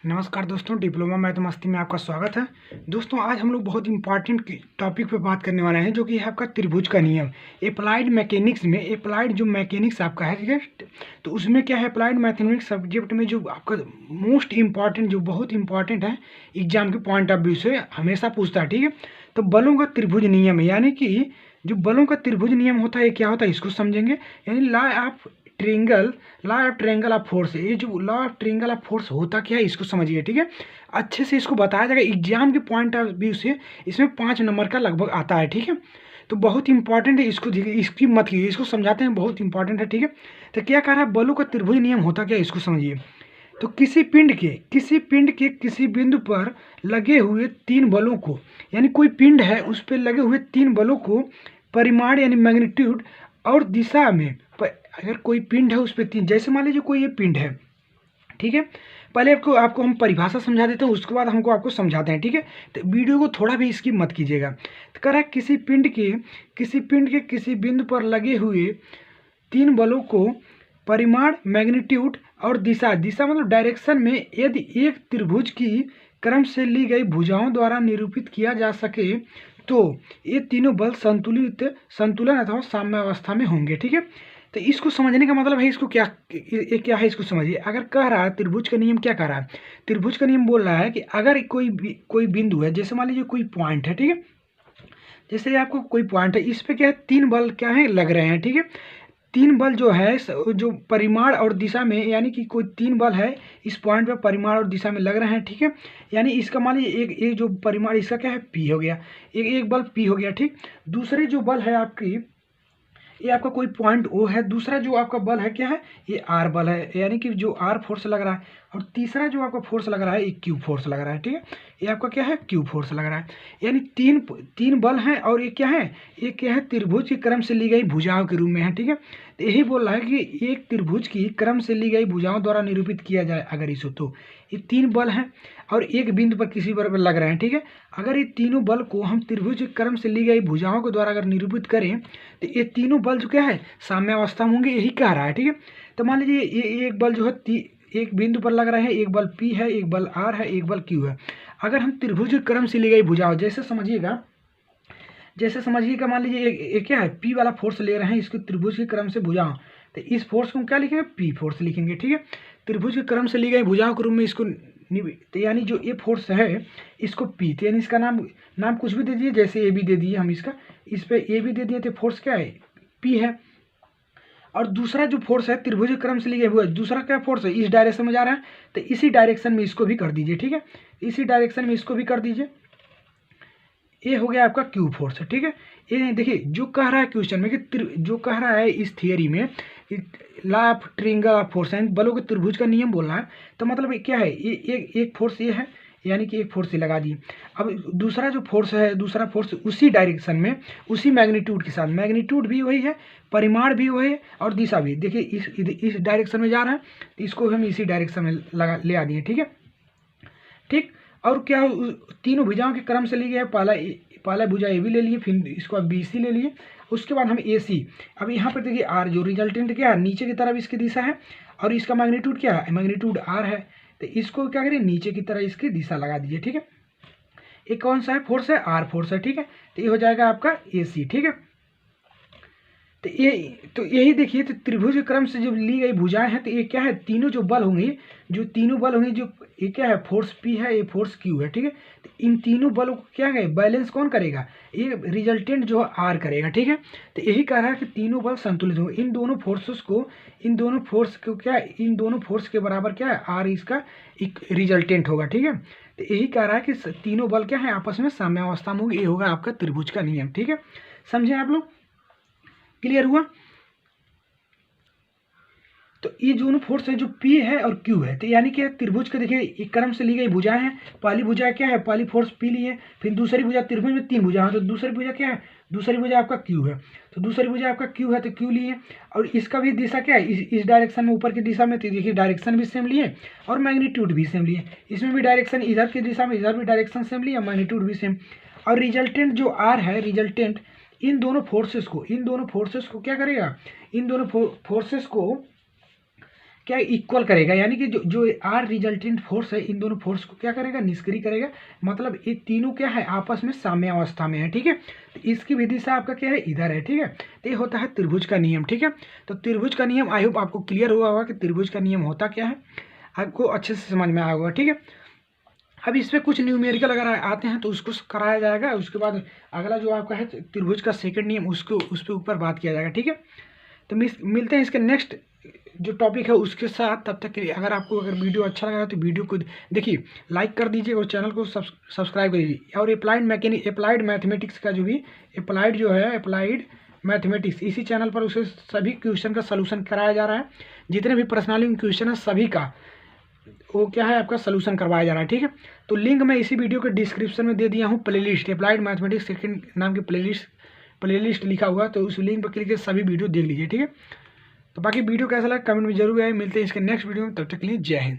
नमस्कार दोस्तों, diploma mathematics में आपका स्वागत है। दोस्तों, आज हम लोग बहुत इंपॉर्टेंट टॉपिक पे बात करने वाले हैं, जो कि है आपका त्रिभुज का नियम। अप्लाइड मैकेनिक्स में अप्लाइड जो मैकेनिक्स आपका है, ठीक है, तो उसमें क्या है, अप्लाइड मैथमेटिक्स सब्जेक्ट में जो आपका मोस्ट इंपॉर्टेंट, जो बहुत इंपॉर्टेंट है एग्जाम के पॉइंट ऑफ व्यू से हमेशा पूछता है, ठीक है। तो बलों का त्रिभुज नियम है, यानी कि जो बलों का त्रिभुज नियम होता है, क्या होता है इसको समझेंगे। यानी law of triangle of force. ये जो law of triangle of force होता क्या है इसको समझिए, ठीक है। अच्छे से इसको बताया जाएगा एग्जाम के पॉइंट ऑफ व्यू से। इसमें 5 नंबर का लगभग आता है, ठीक है। तो बहुत इंपॉर्टेंट है, इसकी मत कीजिए, इसको समझाते हैं, बहुत इंपॉर्टेंट है, ठीक है। तो क्या कह रहा है, बलों का त्रिभुज नियम होता क्या है इसको समझिए। तो किसी पिंड के किसी बिंदु पर लगे हुए 3 बलों को, यानी कोई पिंड है उस पर लगे हुए 3 बलों को परिमाण यानी मैग्नीट्यूड और दिशा में, अगर कोई पिंड है उस पर 3, जैसे मान लीजिए कोई ये पिंड है, ठीक है। पहले आपको हम परिभाषा समझा देते हैं, उसके बाद आपको समझाते हैं, ठीक है। तो वीडियो को थोड़ा भी इसकी मत कीजिएगा। तो कह रहा है किसी पिंड के किसी बिंदु पर लगे हुए 3 बलों को परिमाण, मैग्नीट्यूड और दिशा मतलब डायरेक्शन में यदि एक त्रिभुज की क्रम से ली गई भुजाओं द्वारा निरूपित किया जा सके, तो ये तीनों बल संतुलन अथवा साम्यावस्था में होंगे, ठीक है। तो इसको समझने का मतलब है, इसको क्या है इसको समझिए। अगर कह रहा है त्रिभुज का नियम, क्या कह रहा है, त्रिभुज का नियम बोल रहा है कि अगर कोई बिंदु है, जैसे मान लीजिए कोई पॉइंट है, ठीक है। जैसे आपको कोई पॉइंट है, इस पे क्या है, 3 बल क्या है लग रहे हैं, ठीक है। 3 बल जो है, जो परिमाण और दिशा में, यानी कि कोई 3 बल है इस पॉइंट पे परिमाण और दिशा में लग रहे हैं, ठीक है। यानी इसका मान लीजिए एक जो परिमाण इसका क्या है, पी हो गया, एक बल पी हो गया, ठीक। दूसरे जो बल है आपकी, ये आपका कोई पॉइंट ओ है। दूसरा जो आपका बल है क्या है, ये आर बल है, यानी कि जो आर फोर्स लग रहा है। और तीसरा जो आपका फोर्स लग रहा है, ये क्यू फोर्स लग रहा है, ठीक है। ये आपका क्या है, क्यू फोर्स लग रहा है। यानी तीन बल हैं, और ये क्या है, त्रिभुज के क्रम से ली गई भुजाओं के रूप में है, ठीक है। तो यही बोल रहा है कि एक त्रिभुज की क्रम से ली गई भुजाओं द्वारा निरूपित किया जाए अगर इसे, तो ये 3 बल हैं और एक बिंदु पर किसी पर लग रहे हैं, ठीक है। अगर ये तीनों बल को हम त्रिभुज के क्रम से ली गई भुजाओं के द्वारा अगर निरूपित करें, तो ये तीनों बल जो क्या है, साम्यावस्था में होंगे, यही कह रहा है, ठीक है। तो मान लीजिए ये एक बल जो है एक बिंदु पर लग रहा है, एक बल पी है, एक बल आर है, एक बल क्यू है। अगर हम त्रिभुज के क्रम से ली गई भुजाओं, जैसे समझिएगा, मान लीजिए एक क्या है, पी वाला फोर्स ले रहे हैं इसको त्रिभुज के क्रम से भुजाओं, तो इस फोर्स को हम क्या लिखेंगे, पी फोर्स लिखेंगे, ठीक है। त्रिभुज के क्रम से ली गई भुजाओं के रूप में इसको, तो यानी जो ये फोर्स है इसको पी, तो यानी इसका नाम कुछ भी दे दिए, जैसे ए बी दे दिए हम, इसका इस पे ए बी दे दिए, तो फोर्स क्या है, पी है। और दूसरा जो फोर्स है त्रिभुज के क्रम से लिए हुए, दूसरा क्या फोर्स है, इस डायरेक्शन में जा रहा है, तो इसी डायरेक्शन में इसको भी कर दीजिए, ठीक है। इसी डायरेक्शन में इसको भी कर दीजिए। ये हो गया आपका क्यू फोर्स, ठीक है। ये देखिए जो कह रहा है क्वेश्चन में कि जो कह रहा है इस थियरी में law of triangle of force है, बलों के त्रिभुज का नियम बोल रहा है। तो मतलब क्या है, ये एक फोर्स ये है, यानी कि एक फोर्स से लगा दिए। अब दूसरा जो फोर्स है, दूसरा फोर्स उसी डायरेक्शन में, उसी मैग्नीट्यूड के साथ, मैग्नीट्यूड भी वही है, परिमाण भी वही है और दिशा भी, देखिए इस डायरेक्शन में जा रहा है, तो इसको हम इसी डायरेक्शन में ले आ दिए, ठीक है, ठीक। और क्या, तीनों भुजाओं के क्रम से ली गई है, पहला भुजा ए बी ले लिए, फिर इसको बी सी ले लिए, उसके बाद हम ए सी। अब यहाँ पर देखिए आर जो रिजल्टेंट क्या है, नीचे की तरफ इसकी दिशा है, और इसका मैग्नीट्यूड क्या है, मैग्नीट्यूड आर है, तो इसको क्या करें, नीचे की तरह इसकी दिशा लगा दीजिए, ठीक है। ये कौन सा है, फोर्स है, आर फोर्स है, ठीक है। तो ये हो जाएगा आपका ए सी, ठीक है। तो यही देखिए, तो त्रिभुज के क्रम से जो ली गई भुजाएं हैं, तो ये क्या है, तीनों जो बल होंगे, जो ये क्या है, फोर्स पी है, ये फोर्स क्यू है, ठीक है। तो इन तीनों बलों को क्या है, बैलेंस कौन करेगा, ये रिजल्टेंट जो आर करेगा, ठीक है। तो यही कह रहा है कि तीनों बल संतुलित होंगे। इन दोनों फोर्स के बराबर क्या है, आर इसका एक रिजल्टेंट होगा, ठीक है। तो यही कह रहा है कि तीनों बल क्या है, आपस में साम्यावस्था में होंगे, ये होगा आपका त्रिभुज का नियम, ठीक है। समझे आप लोग, क्लियर हुआ। तो ये दोनों फोर्स है जो P है और Q है, तो यानी कि त्रिभुज के देखिए एक क्रम से ली गई भुजाएं हैं। पहली भुजा क्या है, पहली फोर्स P ली है, फिर दूसरी भुजा, त्रिभुज में 3 भुजा है, तो दूसरी भुजा क्या है, दूसरी भुजा आपका Q है, तो दूसरी भुजा आपका Q है, तो Q लिए। और इसका भी दिशा क्या है, इस डायरेक्शन में, ऊपर की दिशा में, तो देखिए डायरेक्शन भी सेम लिए और मैग्नीट्यूड भी सेम लिए। इसमें भी डायरेक्शन इधर की दिशा में, इधर भी डायरेक्शन सेम लिए, मैग्नीट्यूड भी सेम। और रिजल्टेंट जो आर है, रिजल्टेंट इन दोनों फोर्सेस को क्या करेगा, इन दोनों फोर्सेस को क्या इक्वल करेगा, यानी कि जो जो आर रिजल्टेंट फोर्स है इन दोनों फोर्स को क्या करेगा, निष्क्रिय करेगा। मतलब ये तीनों क्या है, आपस में साम्यावस्था में है, ठीक है। तो इसकी भी दिशा आपका क्या है, इधर है, ठीक है। तो ये होता है त्रिभुज का नियम, ठीक है। तो त्रिभुज का नियम आई होप आपको क्लियर हुआ होगा कि त्रिभुज का नियम होता क्या है, आपको अच्छे से समझ में आया होगा, ठीक है। अब इसमें कुछ न्यूमेरिकल अगर आते हैं तो उसको कराया जाएगा। उसके बाद अगला जो आपका है त्रिभुज का सेकंड नियम, उसको उस पर ऊपर बात किया जाएगा, ठीक है। तो मिलते हैं इसके नेक्स्ट जो टॉपिक है उसके साथ। तब तक के लिए अगर वीडियो अच्छा लगा तो वीडियो को देखिए, लाइक कर दीजिए और चैनल को सब्सक्राइब कर दीजिए। और अप्लाइड मैथमेटिक्स का जो भी अप्लाइड मैथमेटिक्स, इसी चैनल पर उसे सभी क्वेश्चन का सलूशन कराया जा रहा है। जितने भी पर्सनली क्वेश्चन है सभी का वो क्या है, आपका सलूशन करवाया जा रहा है, ठीक है। तो लिंक मैं इसी वीडियो के डिस्क्रिप्शन में दे दिया हूँ, प्लेलिस्ट अप्लाइड मैथमेटिक्स सेकंड नाम की प्लेलिस्ट लिखा हुआ, तो उस लिंक पर क्लिक करके सभी वीडियो देख लीजिए, ठीक है। तो बाकी वीडियो कैसा लगा कमेंट में जरूर आए। मिलते हैं इसके नेक्स्ट वीडियो में, तब तक के लिए जय हिंद।